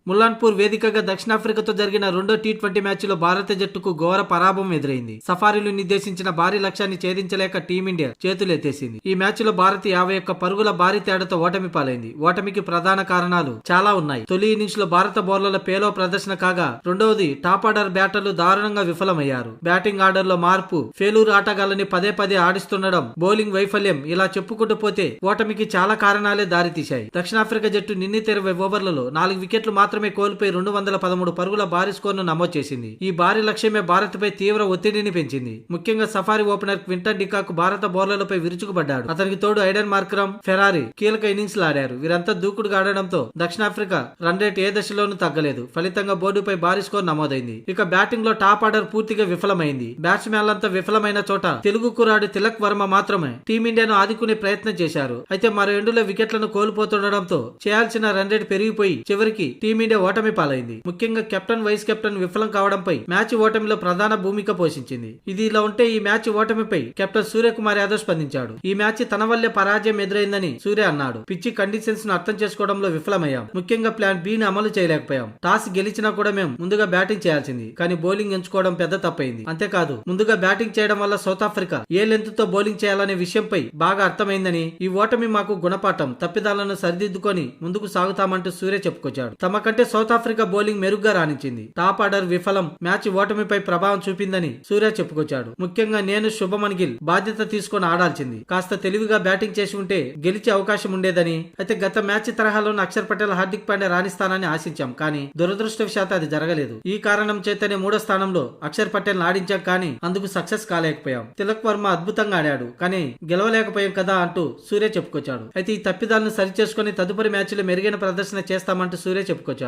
ముల్లాన్పూర్ వేదికగా దక్షిణాఫ్రికాతో జరిగిన రెండో టీ20 మ్యాచ్లో భారత జట్టుకు ఘోర పరాభవం ఎదురైంది. సఫారీలు నిర్దేశించిన భారీ లక్ష్యాన్ని ఛేదించలేక టీమిండియా చేతులెత్తేసింది. ఈ మ్యాచ్లో భారత్ 51 పరుగుల భారీ తేడాతో ఓటమి పాలైంది. ఓటమికి ప్రధాన కారణాలు చాలా ఉన్నాయి. తొలి ఇన్నింగ్స్ లో భారత బౌలర్ల పేలో ప్రదర్శన కాగా, రెండవది టాప్ ఆర్డర్ బ్యాటర్లు దారుణంగా విఫలమయ్యారు. బ్యాటింగ్ ఆర్డర్ లో మార్పు, ఫెయిల్యూర్ ఆటగాళ్లని పదే పదే ఆడిస్తుండడం, బౌలింగ్ వైఫల్యం, ఇలా చెప్పుకుంటూ పోతే ఓటమికి చాలా కారణాలే దారితీశాయి. దక్షిణాఫ్రికా జట్టు నిర్ణీత 20 ఓవర్లలో 4 వికెట్లు మాత్రమే కోల్పోయి 213 పరుగుల భారీ స్కోర్ను నమోదు చేసింది. ఈ భారీ లక్ష్యమే భారత్ పై తీవ్ర ఒత్తిడిని పెంచింది. ముఖ్యంగా సఫారీ ఓపెనర్ క్వింటన్ డికాక్ భారత బౌలర్లపై విరుచుకుపడ్డాడు. అతనికి తోడు ఐడెన్ మార్క్రమ్, ఫెరారీ కీలక ఇన్నింగ్స్ ఆడారు. వీరంతా దూకుడుగా ఆడడంతో దక్షిణాఫ్రికా రన్ రేట్ ఏ దశలోనూ తగ్గలేదు. ఫలితంగా బోర్డుపై భారీ స్కోర్ నమోదైంది. ఇక బ్యాటింగ్ లో టాప్ ఆర్డర్ పూర్తిగా విఫలమైంది. బ్యాట్స్మెన్లంతా విఫలమైన చోట తెలుగు కుర్రాడు తిలక్ వర్మ మాత్రమే టీమిండియాను ఆదుకునే ప్రయత్నం చేశారు. అయితే మరో ఎండులో వికెట్లను కోల్పోతుండడంతో చేయాల్సిన రన్ రేట్ పెరిగిపోయి చివరికి టీమిండియా ఓటమి పాలైంది. ముఖ్యంగా కెప్టెన్, వైస్ కెప్టెన్ విఫలం కావడంపై మ్యాచ్ ఓటమిలో ప్రధాన భూమిక పోషించింది. ఇది ఇలా ఉంటే ఈ మ్యాచ్ ఓటమిపై కెప్టెన్ సూర్యకుమార్ యాదవ్ స్పందించాడు. ఈ మ్యాచ్ తన వల్లే పరాజయం ఎదురైందని సూర్య అన్నాడు. పిచ్చి కండిషన్స్ ను అర్థం చేసుకోవడంలో విఫలమయ్యాం. ముఖ్యంగా ప్లాన్ బి ని అమలు చేయలేకపోయాం. టాస్ గెలిచినా కూడా మేము ముందుగా బ్యాటింగ్ చేయాల్సింది, కానీ బౌలింగ్ ఎంచుకోవడం పెద్ద తప్పైంది. అంతేకాదు, ముందుగా బ్యాటింగ్ చేయడం వల్ల సౌత్ ఆఫ్రికా ఏ లెంత్ తో బౌలింగ్ చేయాలనే విషయంపై బాగా అర్థమైందని, ఈ ఓటమి మాకు గుణపాఠం, తప్పిదాలను సరిదిద్దుకొని ముందుకు సాగుతామంటూ సూర్య చెప్పుకొచ్చాడు. తమ కంటే సౌత్ ఆఫ్రికా బౌలింగ్ మెరుగ్గా రాణించింది. టాప్ ఆర్డర్ విఫలం మ్యాచ్ ఓటమిపై ప్రభావం చూపిందని సూర్య చెప్పుకొచ్చాడు. ముఖ్యంగా నేను శుభమన్ గిల్ బాధ్యత తీసుకొని ఆడాల్సింది, కాస్త తెలివిగా బ్యాటింగ్ చేసి ఉంటే గెలిచే అవకాశం ఉండేదని. అయితే గత మ్యాచ్ తరహాలోని అక్షర్ పటేల్, హార్దిక్ పాండ్యా రాణిస్తానని ఆశించాం, కానీ దురదృష్టవశాత్తు అది జరగలేదు. ఈ కారణం చేతనే 3వ స్థానంలో అక్షర్ పటేల్ ఆడించాం, కానీ అందుకు సక్సెస్ కాలేకపోయాం. తిలక్ వర్మ అద్భుతంగా ఆడాడు, కానీ గెలవలేకపోయాం కదా అంటూ సూర్య చెప్పుకొచ్చాడు. అయితే ఈ తప్పిదాలను సరిచేసుకుని తదుపరి మ్యాచ్లో మెరుగైన ప్రదర్శన చేస్తామంటూ సూర్య చెప్పుకొచ్చాడు.